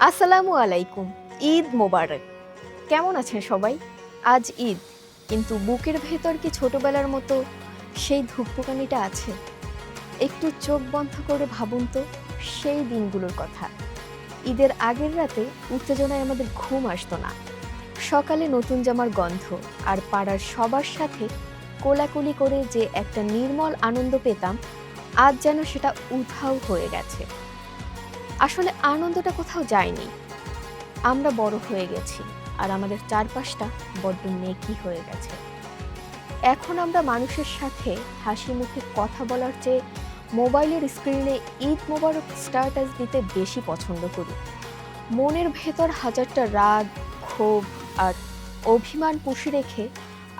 আসসালামু আলাইকুম। ঈদ মোবারক। কেমন আছেন সবাই? আজ ঈদ, কিন্তু বুকের ভেতর কি ছোটবেলার মতো সেই ধুকপুকানিটা আছে? একটু চোখ বন্ধ করে ভাবুন তো সেই দিনগুলোর কথা। ঈদের আগের রাতে উত্তেজনায় আমাদের ঘুম আসতো না। সকালে নতুন জামার গন্ধ আর পাড়ার সবার সাথে কোলাকুলি করে যে একটা নির্মল আনন্দ পেতাম, আজ যেন সেটা উধাও হয়ে গেছে। আসলে আনন্দটা কোথাও যায়নি। আমরা বড় হয়ে গেছি আর আমাদের চারপাশটা বড্ড মেকি হয়ে গেছে। এখন আমরা মানুষের সাথে হাসি মুখে কথা বলার চেয়ে মোবাইলের স্ক্রিনে ঈদ মোবারক স্ট্যাটাস দিতে বেশি পছন্দ করি। মনের ভেতর হাজারটা রাগ, ক্ষোভ আর অভিমান পুষে রেখে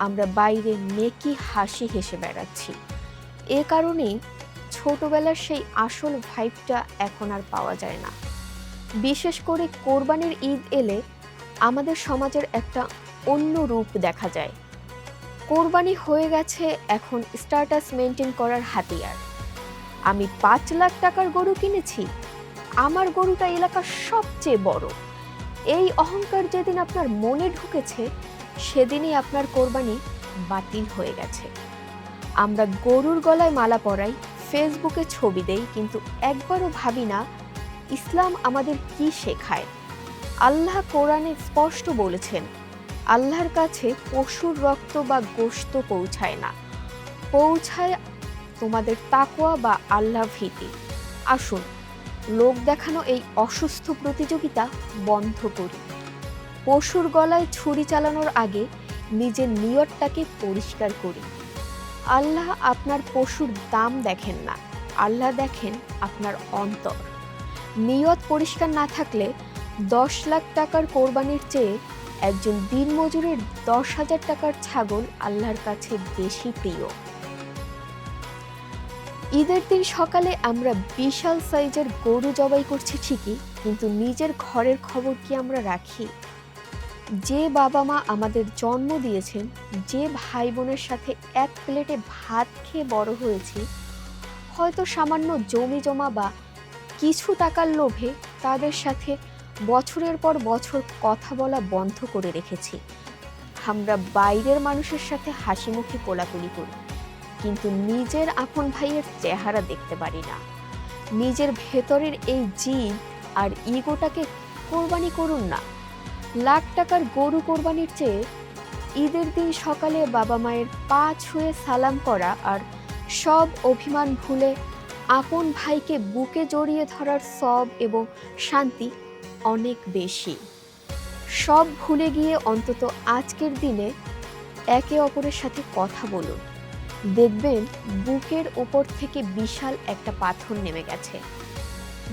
আমরা বাইরে মেকি হাসি হেসে বেড়াচ্ছি। এ কারণেই ছোটবেলার সেই আসল ভাইবটা এখন আর পাওয়া যায় না। বিশেষ করে কোরবানির ঈদ এলে আমাদের সমাজের একটা অন্য রূপ দেখা যায়। কোরবানি হয়ে গেছে এখন স্ট্যাটাস মেনটেন করার হাতিয়ার। আমি ৫ লাখ টাকার গরু কিনেছি, আমার গরুটা এলাকার সবচেয়ে বড়। এই অহংকার যেদিন আপনার মনে ঢুকেছে, সেদিনই আপনার কোরবানি বাতিল হয়ে গেছে। আমরা গরুর গলায় মালা পরাই, ফেসবুকে ছবি দেই, কিন্তু একবারও ভাবি না ইসলাম আমাদের কি শেখায়। আল্লাহ কোরআনে স্পষ্ট বলেছেন, আল্লাহর কাছে পশুর রক্ত বা গোশত পৌঁছায় না, পৌঁছায় তোমাদের তাকওয়া বা আল্লাহ ভীতি। আসুন, লোক দেখানো এই অসুস্থ প্রতিযোগিতা বন্ধ করি। পশুর গলায় ছুরি চালানোর আগে নিজের নিয়তটাকে পরিষ্কার করি। আল্লাহ আপনার পশুর দাম দেখেন না, আল্লাহ দেখেন আপনার অন্তর। নিয়ত পরিষ্কার না থাকলে ১০ লাখ টাকার কোরবানির চেয়ে একজন দিনমজুরের ১০,০০০ টাকার ছাগল আল্লাহর কাছে বেশি প্রিয়। ঈদের দিন সকালে আমরা বিশাল সাইজের গরু জবাই করছি ঠিকই, কিন্তু নিজের ঘরের খবর কি আমরা রাখি? যে বাবা মা আমাদের জন্ম দিয়েছেন, যে ভাই বোনের সাথে এক প্লেটে ভাত খেয়ে বড় হয়েছি, হয়তো সামান্য জমি জমা বা কিছু টাকার লোভে তাদের সাথে বছরের পর বছর কথা বলা বন্ধ করে রেখেছি। আমরা বাইরের মানুষের সাথে হাসি মুখে কোলাকুলি করি, কিন্তু নিজের আপন ভাইয়ের চেহারা দেখতে পারি না। নিজের ভেতরের এই জিদ আর ইগোটাকে কোরবানি করুন না। লাখ টাকার গরু কোরবানির চেয়ে ঈদের দিন সকালে বাবা মায়ের পা ছুঁয়ে সালাম করা আর সব অভিমান ভুলে আপন ভাইকে বুকে জড়িয়ে ধরার সব এবং শান্তি অনেক বেশি। সব ভুলে গিয়ে অন্তত আজকের দিনে একে অপরের সাথে কথা বলুন। দেখবেন বুকের উপর থেকে বিশাল একটা পাথর নেমে গেছে।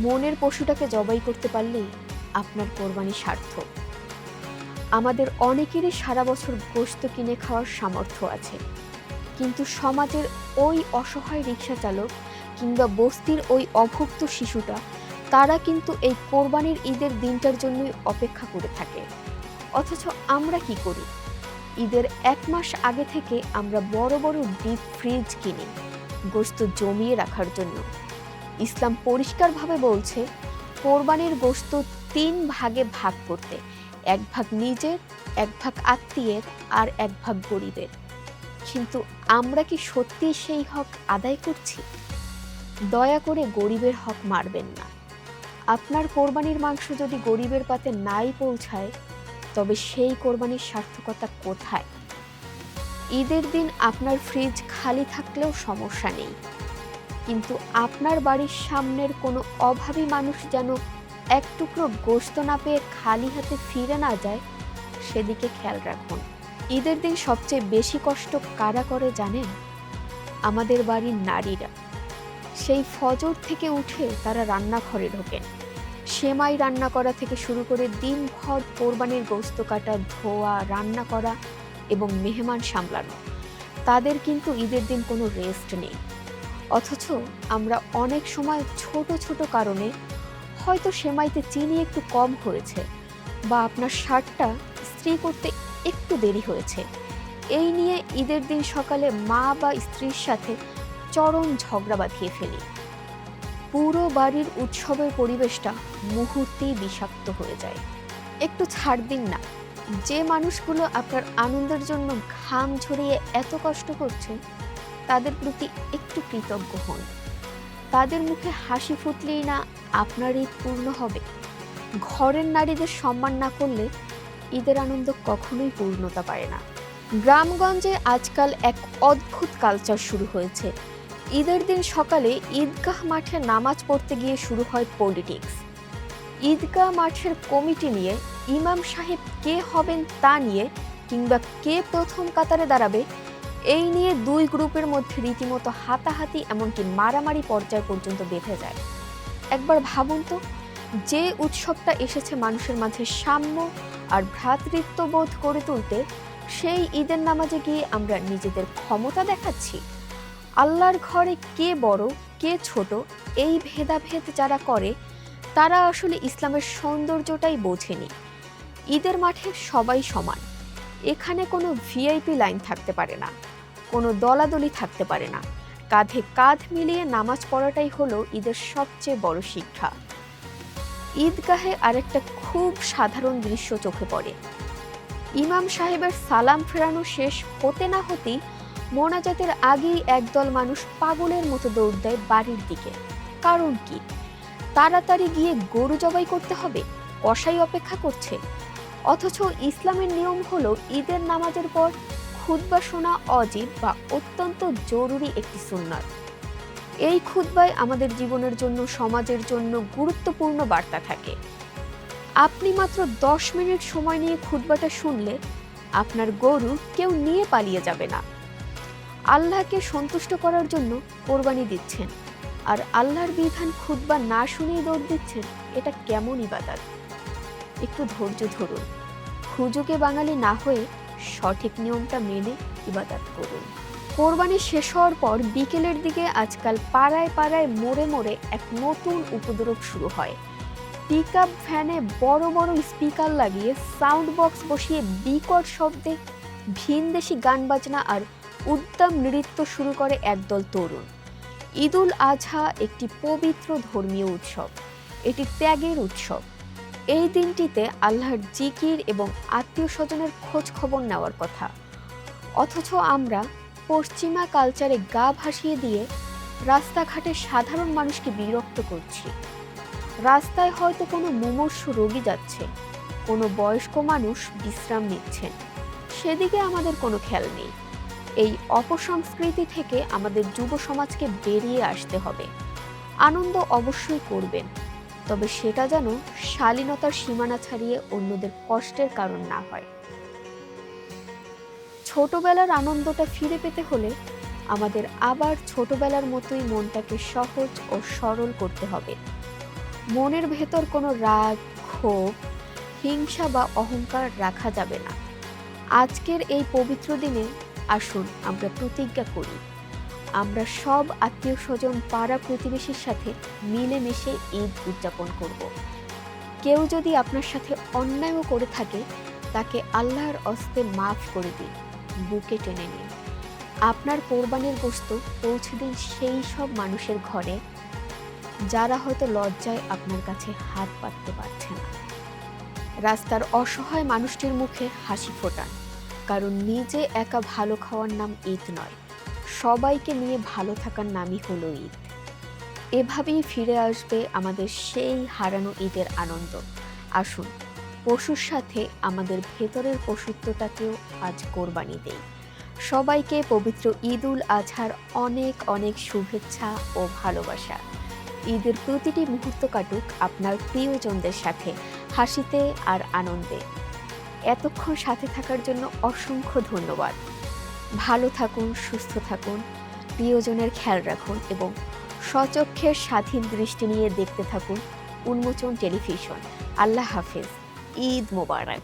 মনের পশুটাকে জবাই করতে পারলেই আপনার কোরবানি সার্থক। আমাদের অনেকেরই সারা বছর গোশত কিনে খাওয়ার সামর্থ্য আছে, কিন্তু সমাজের ওই অসহায় রিক্সা চালক কিংবা বস্তির ওই অভুক্ত শিশুটা, তারা কিন্তু এই কোরবানির ঈদের দিনটার জন্যই অপেক্ষা করে থাকে। অথচ আমরা কি করি? ঈদের ১ মাস আগে থেকে আমরা বড় বড় ডিপ ফ্রিজ কিনি গোশত জমিয়ে রাখার জন্য। ইসলাম পরিষ্কারভাবে বলছে কোরবানির গোশত ৩ ভাগে ভাগ করতে, ১ ভাগ নিজের, ১ ভাগ আত্মীয়ের আর ১ ভাগ গরিবের। কিন্তু আমরা কি সত্যি সেই হক আদায় করছি? দয়া করে গরিবের হক মারবেন না। আপনার কোরবানির মাংস যদি গরিবের পাতে নাই পৌঁছায়, তবে সেই কোরবানির সার্থকতা কোথায়? ঈদের দিন আপনার ফ্রিজ খালি থাকলেও সমস্যা নেই, কিন্তু আপনার বাড়ির সামনের কোনো অভাবী মানুষ যেন এক টুকরো গোশত না পেয়ে খালি হাতে ফিরে না যায়, সেদিকে খেয়াল রাখুন। ঈদের দিন সবচেয়ে বেশি কষ্ট কারা করে জানেন? আমাদের বাড়ির নারীরা। সেই ফজর থেকে উঠে তারা রান্নাঘরে ঢোকেন। সেমাই রান্না করা থেকে শুরু করে দিনভর কোরবানির গোশত কাটা, ধোয়া, রান্না করা এবং মেহমান সামলানো। তাদের কিন্তু ঈদের দিন কোনো রেস্ট নেই। অথচ আমরা অনেক সময় ছোট ছোট কারণে, হয়তো সেমাইতে চিনি একটু কম হয়েছে বা আপনার শার্টটা ইস্ত্রি করতে একটু দেরি হয়েছে, এই নিয়ে ঈদের দিন সকালে মা বা স্ত্রীর সাথে চরম ঝগড়া বাঁধিয়ে ফেলি। পুরো বাড়ির উৎসবের পরিবেশটা মুহূর্তেই বিষাক্ত হয়ে যায়। একটু ছাড় দিন না, যে মানুষগুলো আপনার আনন্দের জন্য ঘাম ঝরিয়ে এত কষ্ট করছে তাদের প্রতি একটু কৃতজ্ঞ হন। তাদের মুখে হাসি ফুটলেই না আপনার ঈদ পূর্ণ হবে। ঘরের নারীদের সম্মান না করলে ঈদের আনন্দ কখনোই পূর্ণতা পায় না। গ্রামগঞ্জে আজকাল এক অদ্ভুত কালচার শুরু হয়েছে। ঈদের দিন সকালে ঈদগাহ মাঠে নামাজ পড়তে গিয়ে শুরু হয় পলিটিক্স। ঈদগাহ মাঠের কমিটি নিয়ে, ইমাম সাহেব কে হবেন তা নিয়ে, কিংবা কে প্রথম কাতারে দাঁড়াবে এই নিয়ে দুই গ্রুপের মধ্যে রীতিমতো হাতাহাতি, এমনকি মারামারি পর্যায় পর্যন্ত বেঁধে যায়। একবার ভাবুন তো, যে উৎসবটা এসেছে মানুষের মাঝে সাম্য আর ভ্রাতৃত্ববোধ করে তুলতে, সেই ঈদের নামাজে গিয়ে আমরা নিজেদের ক্ষমতা দেখাচ্ছি। আল্লাহর ঘরে কে বড় কে ছোট এই ভেদাভেদ যারা করে তারা আসলে ইসলামের সৌন্দর্যটাই বোঝেনি। ঈদের মাঠে সবাই সমান। এখানে কোনো ভিআইপি লাইন থাকতে পারে না, কোনো দলাদলি থাকতে পারে না। কাঁধে কাঁধ মিলিয়ে নামাজ পড়াটাই হলো ঈদের সবচেয়ে বড় শিক্ষা। ঈদগাহে আরেকটা খুব সাধারণ দৃশ্য চোখে পড়ে। ইমাম সাহেবের সালাম ফেরানো শেষ হতে না হতেই মোনাজাতের আগেই একদল মানুষ পাগলের মতো দৌড় দেয় বাড়ির দিকে। কারণ কি? তাড়াতাড়ি গিয়ে গরু জবাই করতে হবে, কসাই অপেক্ষা করছে। অথচ ইসলামের নিয়ম হলো ঈদের নামাজের পর খুতবা শোনা অজিব বা অত্যন্ত জরুরি একটি সুন্নাত। এই খুতবায় আমাদের জীবনের জন্য, সমাজের জন্য গুরুত্বপূর্ণ বার্তা থাকে। আপনি মাত্র 10 মিনিট সময় নিয়ে খুতবাটা শুনলে আপনার গরু কেউ নিয়ে পালিয়ে যাবে না। আল্লাহকে সন্তুষ্ট করার জন্য কোরবানি দিচ্ছেন, আর আল্লাহর বিধান খুতবা না শুনেই দৌড় দিচ্ছেন। এটা কেমন ইবাদত? একটু ধৈর্য ধরুন। হুজুগে বাঙালি না হয়ে সঠিক নিয়মটা মেনে ইবাদত করুন। কোরবানি শেষ হওয়ার পর বিকেলের দিকে আজকাল পাড়ায় পাড়ায় মোড়ে মোড়ে এক নতুন উপদ্রব শুরু হয়। পিকআপ ভ্যানে বড় বড় স্পিকার লাগিয়ে সাউন্ড বক্স বসিয়ে বিকট শব্দে ভিনদেশি গান বাজনা আর উদ্দাম নৃত্য শুরু করে একদল তরুণ। ঈদুল আজহা একটি পবিত্র ধর্মীয় উৎসব, এটি ত্যাগের উৎসব। এই দিনটিতে আল্লাহর জিকির এবং আত্মীয় স্বজনের খোঁজ খবর নেওয়ার কথা। অথচ আমরা পশ্চিমা কালচারে গা ভাসিয়ে দিয়ে রাস্তাঘাটে সাধারণ মানুষকে বিরক্ত করছি। রাস্তায় হয়তো কোনো মুমূর্ষু রোগী যাচ্ছে, কোনো বয়স্ক মানুষ বিশ্রাম নিচ্ছেন, সেদিকে আমাদের কোনো খেয়াল নেই। এই অপসংস্কৃতি থেকে আমাদের যুব সমাজকে বেরিয়ে আসতে হবে। আনন্দ অবশ্যই করবেন, তবে সেটা যেন শালীনতার সীমানা ছাড়িয়ে অন্যদের কষ্টের কারণ না হয়। ছোটবেলার আনন্দটা ফিরে পেতে হলে আমাদের আবার ছোটবেলার মতোই মনটাকে সহজ ও সরল করতে হবে। মনের ভেতর কোনো রাগ, ক্ষোভ, হিংসা বা অহংকার রাখা যাবে না। আজকের এই পবিত্র দিনে আসুন আমরা প্রতিজ্ঞা করি, আমরা সব আত্মীয় স্বজন, পাড়া প্রতিবেশীর সাথে মিলেমিশে ঈদ উদযাপন করব। কেউ যদি আপনার সাথে অন্যায়ও করে থাকে তাকে আল্লাহর হস্তে মাফ করে দিন, বুকে টেনে নিন। আপনার কোরবানির গোশত পৌঁছে দিন সেই সব মানুষের ঘরে যারা হয়তো লজ্জায় আপনার কাছে হাত পাততে পারছে না। রাস্তার অসহায় মানুষটির মুখে হাসি ফোটান, কারণ নিজে একা ভালো খাওয়ার নাম ঈদ নয়, সবাইকে নিয়ে ভালো থাকার নামই হলো ঈদ। এভাবেই ফিরে আসবে আমাদের সেই হারানো ঈদের আনন্দ। আসুন পশুর সাথে আমাদের ভেতরের পশুত্বটাকেও আজ কোরবানি দেই। সবাইকে পবিত্র ঈদুল আজহার অনেক অনেক শুভেচ্ছা ও ভালোবাসা। ঈদের প্রতিটি মুহূর্ত কাটুক আপনার প্রিয়জনদের সাথে হাসিতে আর আনন্দে। এতক্ষণ সাথে থাকার জন্য অসংখ্য ধন্যবাদ। ভালো থাকুন, সুস্থ থাকুন, প্রিয়জনের খেয়াল রাখুন এবং স্বচক্ষের স্বাধীন দৃষ্টি নিয়ে দেখতে থাকুন উন্মোচন টেলিভিশন। আল্লাহ হাফেজ। ঈদ মোবারক।